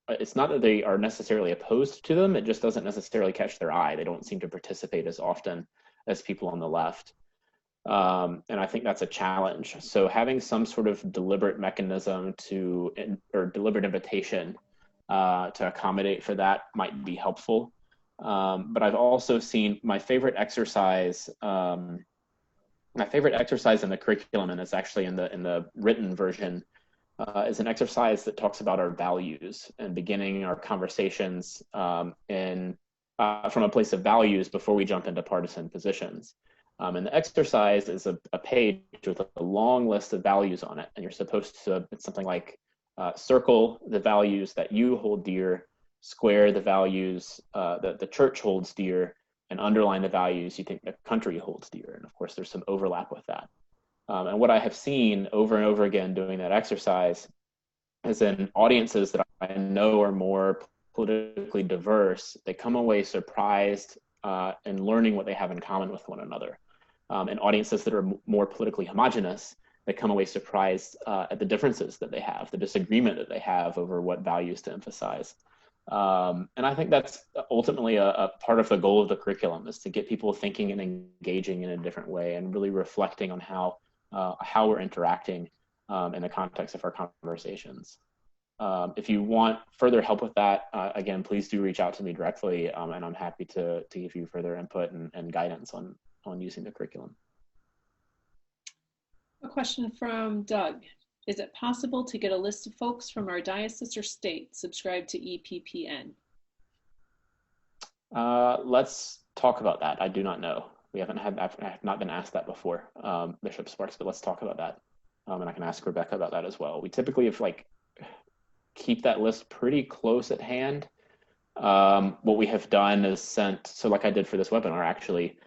it's not that they are necessarily opposed to them, it just doesn't necessarily catch their eye. They don't seem to participate as often as people on the left. And I think that's a challenge. So having some sort of deliberate mechanism or deliberate invitation to accommodate for that might be helpful. But I've also seen my favorite exercise in the curriculum, and it's actually in the written version, is an exercise that talks about our values and beginning our conversations from a place of values before we jump into partisan positions. And the exercise is a page with a long list of values on it. And you're supposed to, it's something like circle the values that you hold dear, square the values that the church holds dear, and underline the values you think the country holds dear. And of course, there's some overlap with that. And what I have seen over and over again doing that exercise is in audiences that I know are more politically diverse, they come away surprised in learning what they have in common with one another. And audiences that are more politically homogenous, they come away surprised at the differences that they have, the disagreement that they have over what values to emphasize. And I think that's ultimately a part of the goal of the curriculum, is to get people thinking and engaging in a different way and really reflecting on how we're interacting in the context of our conversations. If you want further help with that, again, please do reach out to me directly, and I'm happy to give you further input and guidance on using the curriculum. A question from Doug. Is it possible to get a list of folks from our diocese or state subscribed to EPPN? Let's talk about that. I do not know. I have not been asked that before, Bishop Sparks, but let's talk about that. And I can ask Rebecca about that as well. We typically keep that list pretty close at hand. What we have done is so like I did for this webinar, actually,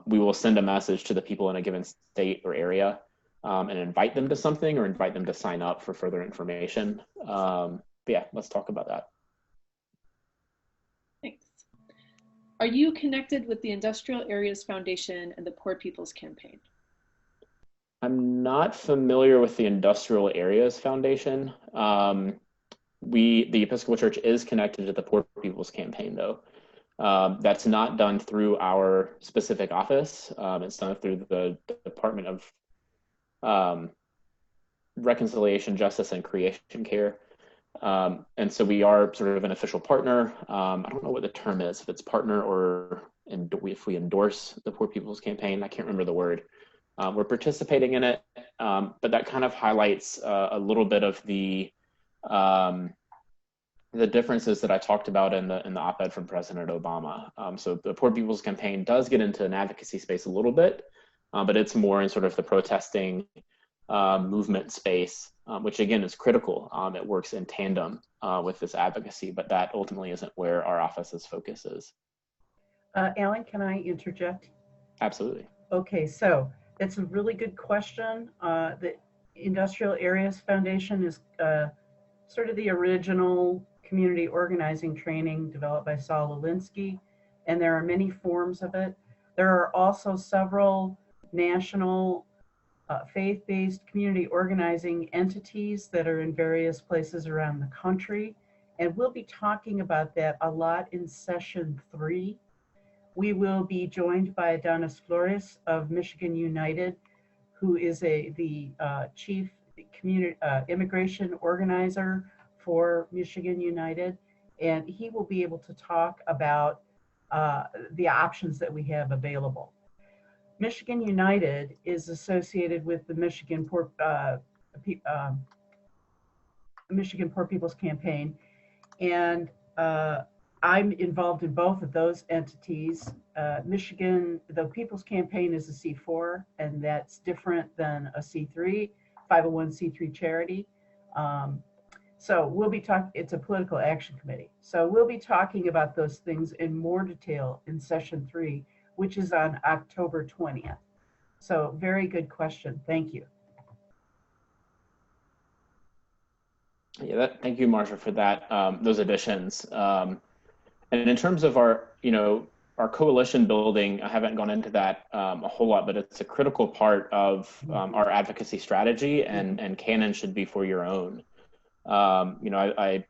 we will send a message to the people in a given state or area and invite them to something or invite them to sign up for further information. But yeah, let's talk about that. Thanks. Are you connected with the Industrial Areas Foundation and the Poor People's Campaign? I'm not familiar with the Industrial Areas Foundation. The Episcopal Church is connected to the Poor People's Campaign, though. That's not done through our specific office. It's done through the Department of Reconciliation, Justice, and Creation Care. And so we are sort of an official partner. I don't know what the term is, if it's partner or if we endorse the Poor People's Campaign. I can't remember the word. We're participating in it, but that kind of highlights a little bit of the differences that I talked about in the op-ed from President Obama. So the Poor People's Campaign does get into an advocacy space a little bit, but it's more in sort of the protesting movement space, which again is critical. It works in tandem with this advocacy, but that ultimately isn't where our office's focus is. Alan, can I interject? Absolutely. Okay, so it's a really good question. The Industrial Areas Foundation is sort of the original community organizing training developed by Saul Alinsky, and there are many forms of it. There are also several national faith-based community organizing entities that are in various places around the country, and we'll be talking about that a lot in session 3. We will be joined by Adonis Flores of Michigan United, who is the chief community immigration organizer for Michigan United, and he will be able to talk about the options that we have available. Michigan United is associated with the Michigan Poor People's Campaign, and I'm involved in both of those entities. The People's Campaign is a C4, and that's different than a C3, 501c3 charity. So we'll be talking, it's a political action committee. So we'll be talking about those things in more detail in session 3, which is on October 20th. So very good question. Thank you. Yeah, thank you, Marsha, for that, those additions. And in terms of our coalition building, I haven't gone into that a whole lot, but it's a critical part of our advocacy strategy, and Canon should be for your own. I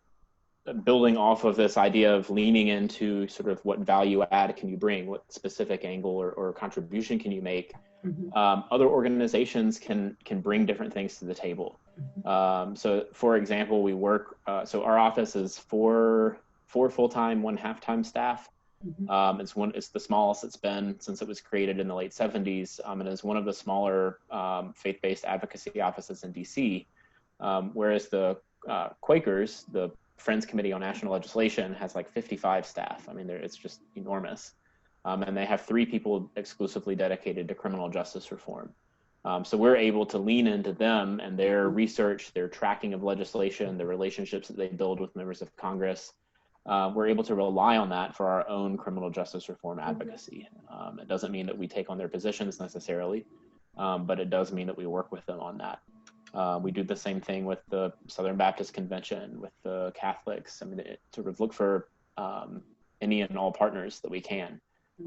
building off of this idea of leaning into sort of what value add can you bring, what specific angle or contribution can you make. Other organizations can bring different things to the table. So for example, we work, so our office is four full-time, 1 half-time staff. It's the smallest it's been since it was created in the late 70s. It is one of the smaller faith-based advocacy offices in DC, whereas the Quakers, the Friends Committee on National Legislation, has like 55 staff. I mean, it's just enormous. And they have 3 people exclusively dedicated to criminal justice reform. So we're able to lean into them and their research, their tracking of legislation, the relationships that they build with members of Congress. We're able to rely on that for our own criminal justice reform advocacy. It doesn't mean that we take on their positions necessarily, but it does mean that we work with them on that. We do the same thing with the Southern Baptist Convention, with the Catholics. I mean, sort of look for any and all partners that we can.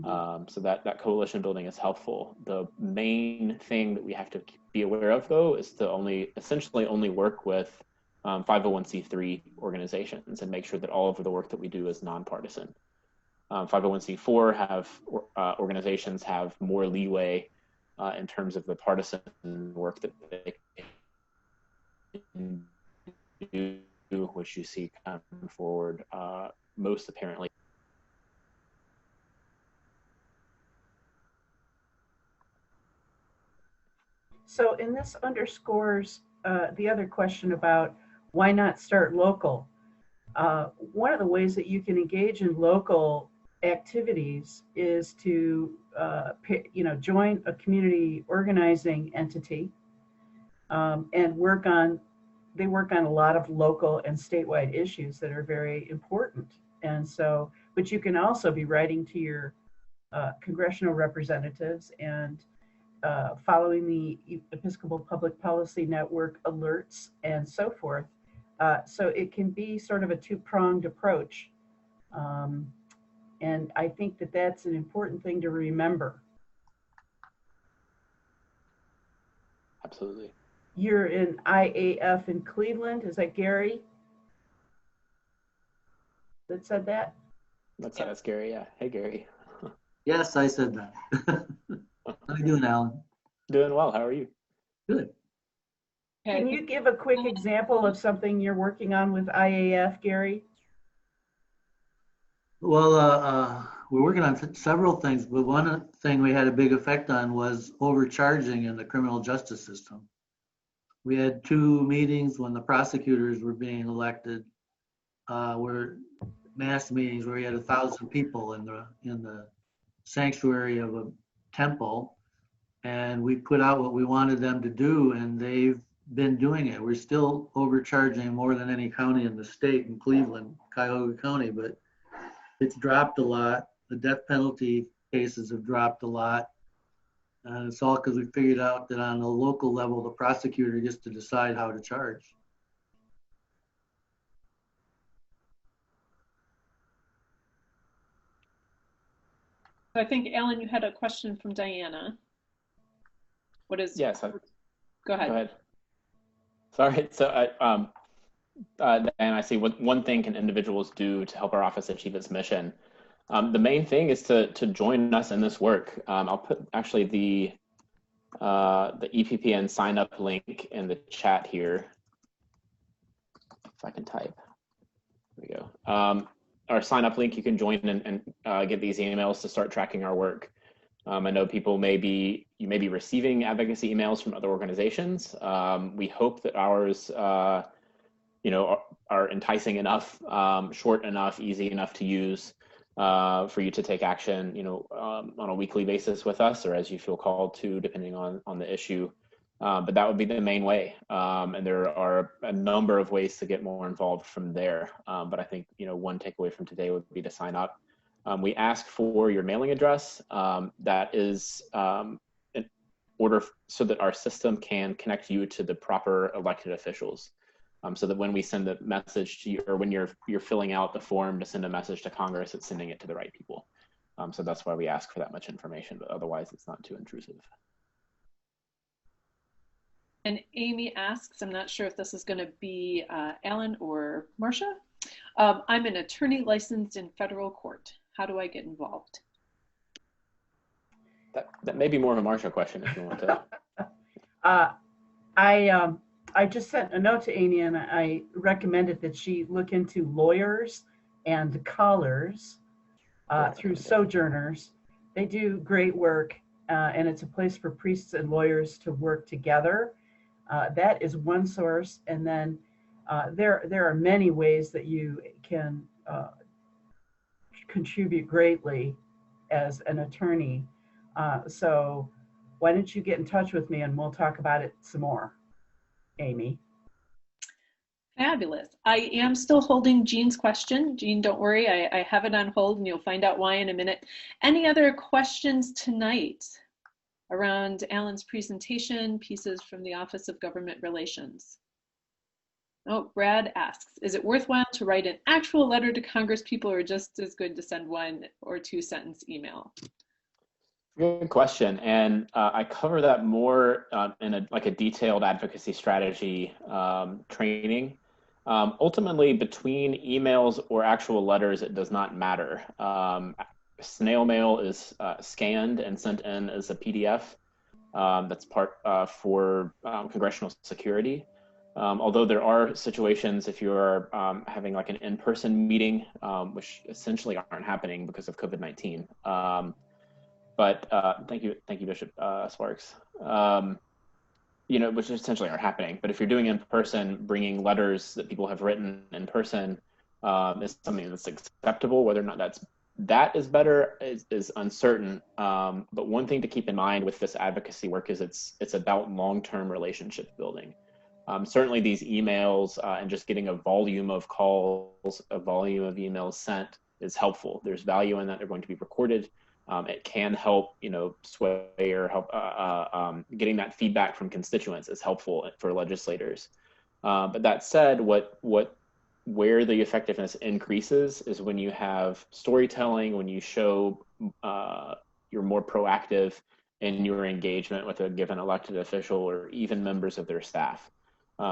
So that coalition building is helpful. The main thing that we have to be aware of, though, is to essentially only work with 501c3 organizations and make sure that all of the work that we do is nonpartisan. 501c4 organizations have more leeway in terms of the partisan work that they can do, which you see come forward most apparently. So, and this underscores the other question about why not start local. One of the ways that you can engage in local activities is to, join a community organizing entity and they work on a lot of local and statewide issues that are very important. And so, but you can also be writing to your congressional representatives and following the Episcopal Public Policy Network alerts and so forth. So it can be sort of a two-pronged approach. And I think that that's an important thing to remember. Absolutely. You're in IAF in Cleveland. Is that Gary that said that? That's Gary, yeah. Hey, Gary. Yes, I said that. How are you doing, Alan? Doing well. How are you? Good. Can you give a quick example of something you're working on with IAF, Gary? Well, we're working on several things, but one thing we had a big effect on was overcharging in the criminal justice system. We had 2 meetings when the prosecutors were being elected, were mass meetings where we had 1,000 people in the sanctuary of a temple, and we put out what we wanted them to do, and they've been doing it. We're still overcharging more than any county in the state in Cleveland, Cuyahoga County, but it's dropped a lot. The death penalty cases have dropped a lot. And it's all because we figured out that on a local level, the prosecutor gets to decide how to charge. I think, Alan, you had a question from Diana. What is? Yes. Go ahead. Go ahead. Sorry. So, Diana, I see one thing can individuals do to help our office achieve its mission. The main thing is to join us in this work. I'll put actually the EPPN sign up link in the chat here. If I can type. There we go. Our sign up link, you can join and get these emails to start tracking our work. I know you may be receiving advocacy emails from other organizations. We hope that ours are enticing enough, short enough, easy enough to use for you to take action, on a weekly basis with us, or as you feel called to, depending on the issue. But that would be the main way. And there are a number of ways to get more involved from there. But I think, one takeaway from today would be to sign up. We ask for your mailing address. That is in order so that our system can connect you to the proper elected officials. So that when we send a message to you, or when you're filling out the form to send a message to Congress, it's sending it to the right people. So that's why we ask for that much information, but otherwise it's not too intrusive. And Amy asks, I'm not sure if this is going to be Alan or Marcia. I'm an attorney licensed in federal court. How do I get involved? That may be more of a Marcia question if you want to. I just sent a note to Amy and I recommended that she look into lawyers and callers through Sojourners. They do great work and it's a place for priests and lawyers to work together. That is one source. And then there are many ways that you can contribute greatly as an attorney. So why don't you get in touch with me and we'll talk about it some more, Amy. Fabulous. I am still holding Jean's question. Jean, don't worry, I have it on hold and you'll find out why in a minute. Any other questions tonight? around Alan's presentation, pieces from the Office of Government Relations. Oh, Brad asks, is it worthwhile to write an actual letter to Congress people, or just as good to send 1 or 2 sentence email? Good question, and I cover that more in a detailed advocacy strategy training. Ultimately, between emails or actual letters, it does not matter. Snail mail is scanned and sent in as a PDF. That's part for congressional security. Although there are situations if you're having like an in-person meeting, which essentially aren't happening because of COVID-19. But thank you, Bishop Sparks. Which essentially aren't happening. But if you're doing in person, bringing letters that people have written in person is something that's acceptable. Whether or not that is better is uncertain. But one thing to keep in mind with this advocacy work is it's about long-term relationship building. Certainly these emails and just getting a volume of calls, a volume of emails sent is helpful. There's value in that. They're going to be recorded. It can help, sway or help getting that feedback from constituents is helpful for legislators. But that said, where the effectiveness increases is when you have storytelling, when you show you're more proactive in your engagement with a given elected official or even members of their staff.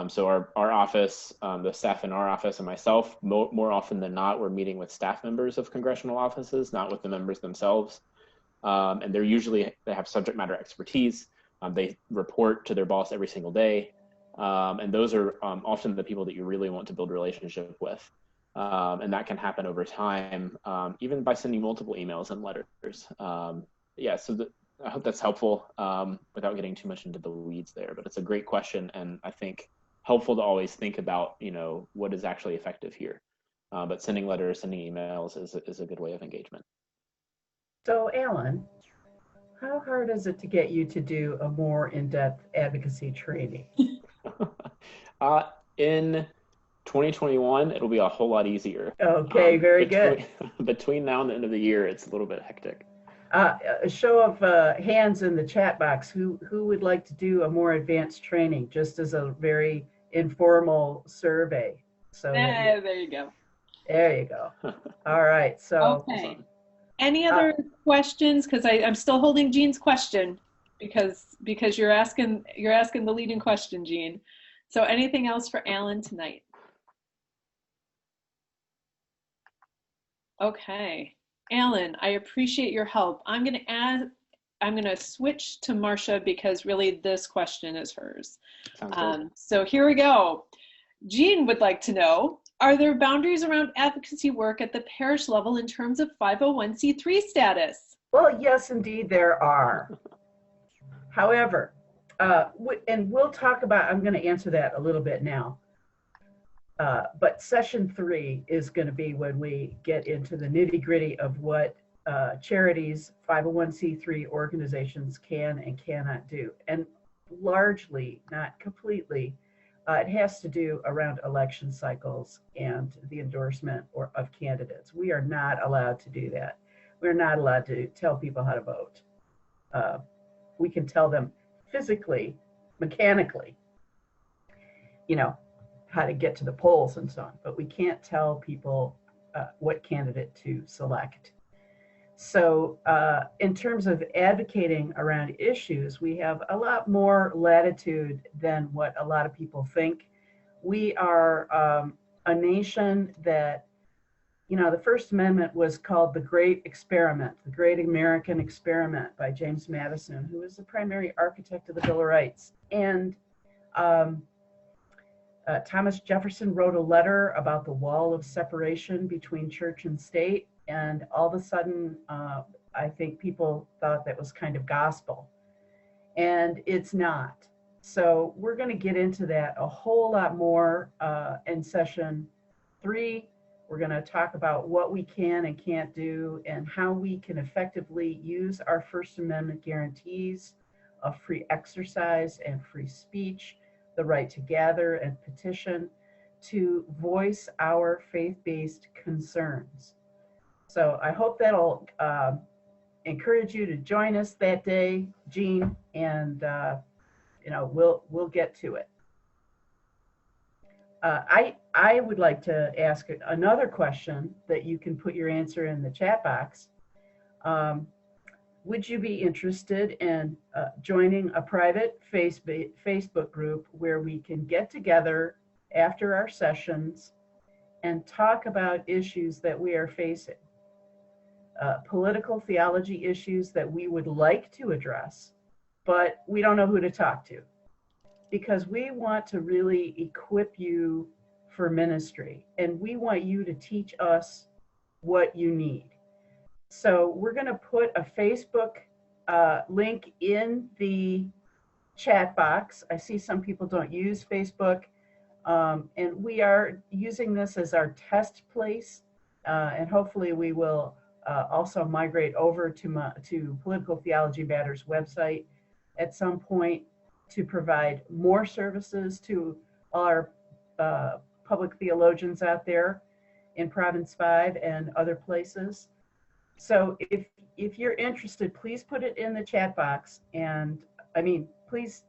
So our office, the staff in our office and myself, more often than not, we're meeting with staff members of congressional offices, not with the members themselves. And they have subject matter expertise. They report to their boss every single day. And those are often the people that you really want to build a relationship with. And that can happen over time, even by sending multiple emails and letters. I hope that's helpful without getting too much into the weeds there, but it's a great question. And I think helpful to always think about, what is actually effective here. But sending letters, sending emails is a good way of engagement. So Alan, how hard is it to get you to do a more in-depth advocacy training? In 2021, it'll be a whole lot easier. Okay, very good. Between now and the end of the year, it's a little bit hectic. A show of hands in the chat box. Who would like to do a more advanced training, just as a very informal survey? So there you go. There you go. All right. So. Okay. Any other questions? Because I'm still holding Jean's question because you're asking the leading question, Jean. So anything else for Alan tonight? Okay. Alan, I appreciate your help. I'm going to switch to Marcia because really this question is hers. So here we go. Jean would like to know, are there boundaries around advocacy work at the parish level in terms of 501c3 status? Well, yes, indeed there are. However, and we'll talk about, I'm going to answer that a little bit now. But session 3 is going to be when we get into the nitty-gritty of what charities, 501c3 organizations can and cannot do. And largely, not completely, it has to do around election cycles and the endorsement of candidates. We are not allowed to do that. We're not allowed to tell people how to vote. We can tell them physically, mechanically, how to get to the polls and so on, but we can't tell people what candidate to select. So in terms of advocating around issues, we have a lot more latitude than what a lot of people think. We are a nation that, the First Amendment was called the Great Experiment, the Great American Experiment by James Madison, who was the primary architect of the Bill of Rights. And Thomas Jefferson wrote a letter about the wall of separation between church and state. And all of a sudden, I think people thought that was kind of gospel. And it's not. So we're going to get into that a whole lot more in session 3. We're going to talk about what we can and can't do and how we can effectively use our First Amendment guarantees of free exercise and free speech, the right to gather and petition, to voice our faith-based concerns. So I hope that'll encourage you to join us that day, Jean, and we'll get to it. I would like to ask another question that you can put your answer in the chat box. Would you be interested in joining a private Facebook group where we can get together after our sessions and talk about issues that we are facing? Political theology issues that we would like to address, but we don't know who to talk to, because we want to really equip you for ministry, and we want you to teach us what you need. So we're going to put a Facebook link in the chat box. I see some people don't use Facebook, and we are using this as our test place, and hopefully we will also migrate over to Political Theology Matters website at some point to provide more services to our public theologians out there in Province 5 and other places. So if you're interested, please put it in the chat box, and please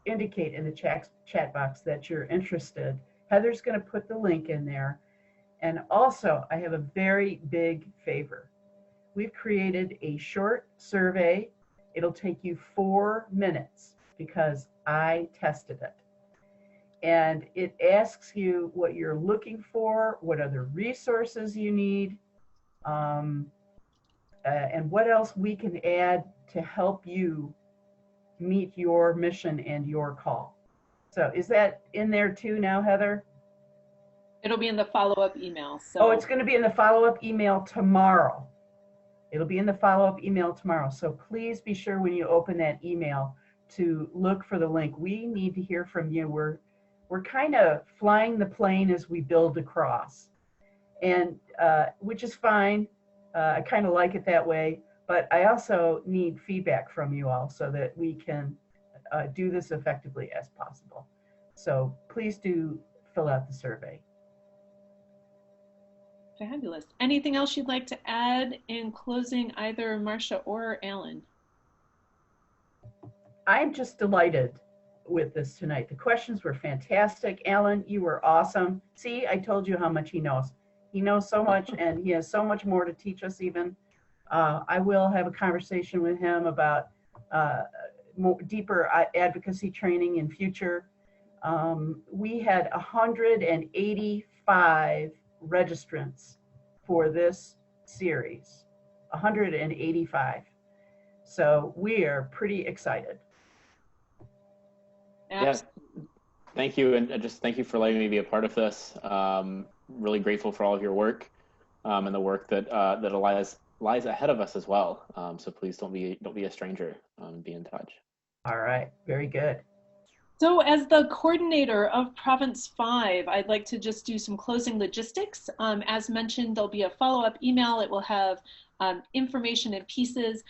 indicate in the chat box that you're interested. Heather's going to put the link in there. And also, I have a very big favor. We've created a short survey. It'll take you 4 minutes because I tested it. And it asks you what you're looking for, what other resources you need, and what else we can add to help you meet your mission and your call. So is that in there too now, Heather? It'll be in the follow-up email. So. Oh, it's going to be in the follow-up email tomorrow. It'll be in the follow-up email tomorrow. So please be sure when you open that email to look for the link. We need to hear from you. We're kind of flying the plane as we build across, and which is fine. I kind of like it that way, but I also need feedback from you all so that we can do this effectively as possible. So please do fill out the survey. Fabulous. Anything else you'd like to add in closing, either Marcia or Alan? I'm just delighted with this tonight. The questions were fantastic. Alan, you were awesome. See, I told you how much he knows. He knows so much, and he has so much more to teach us even. I will have a conversation with him about deeper advocacy training in future. We had 185 registrants for this series, 185. So we are pretty excited. Yes, thank you, and just thank you for letting me be a part of this. Really grateful for all of your work and the work that lies ahead of us as well. So please don't be a stranger. Be in touch. All right, very good. So as the coordinator of Province 5, I'd like to just do some closing logistics. As mentioned, there'll be a follow-up email. It will have information and pieces.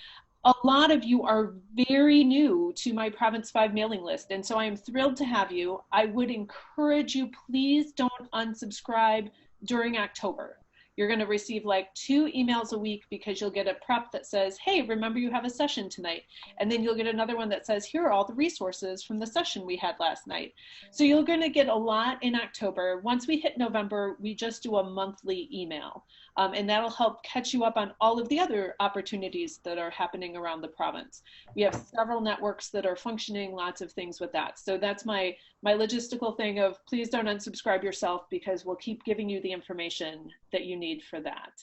A lot of you are very new to my Province 5 mailing list, and so I am thrilled to have you. I would encourage you, please don't unsubscribe during October. You're going to receive like 2 emails a week because you'll get a prep that says, hey, remember you have a session tonight. And then you'll get another one that says, here are all the resources from the session we had last night. So you're going to get a lot in October. Once we hit November, we just do a monthly email. And that'll help catch you up on all of the other opportunities that are happening around the province. We have several networks that are functioning, lots of things with that. So that's my logistical thing of please don't unsubscribe yourself, because we'll keep giving you the information that you need for that.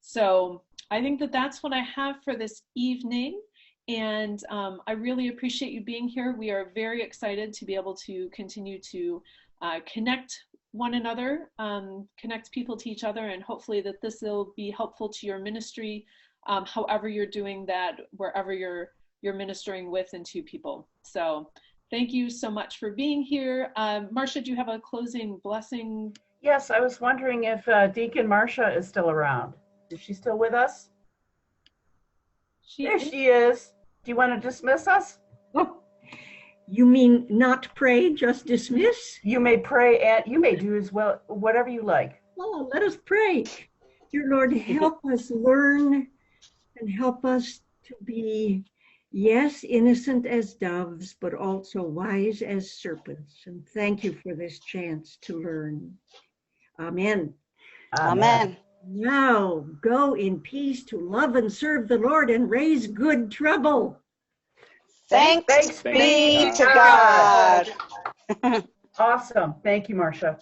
So I think that that's what I have for this evening. And I really appreciate you being here. We are very excited to be able to continue to connect one another, connect people to each other, and hopefully that this will be helpful to your ministry, however you're doing that, wherever you're ministering with and to people. So thank you so much for being here. Marcia, do you have a closing blessing? Yes, I was wondering if Deacon Marcia is still around. Is she still with us? There she is. Do you want to dismiss us? Oh, you mean not pray, just dismiss? You may pray, and you may do as well, whatever you like. Oh, let us pray. Dear Lord, help us learn and help us to be, yes, innocent as doves, but also wise as serpents. And thank you for this chance to learn. Amen. Amen. Now go in peace to love and serve the Lord and raise good trouble. Thanks be to God. Awesome. Thank you, Marcia.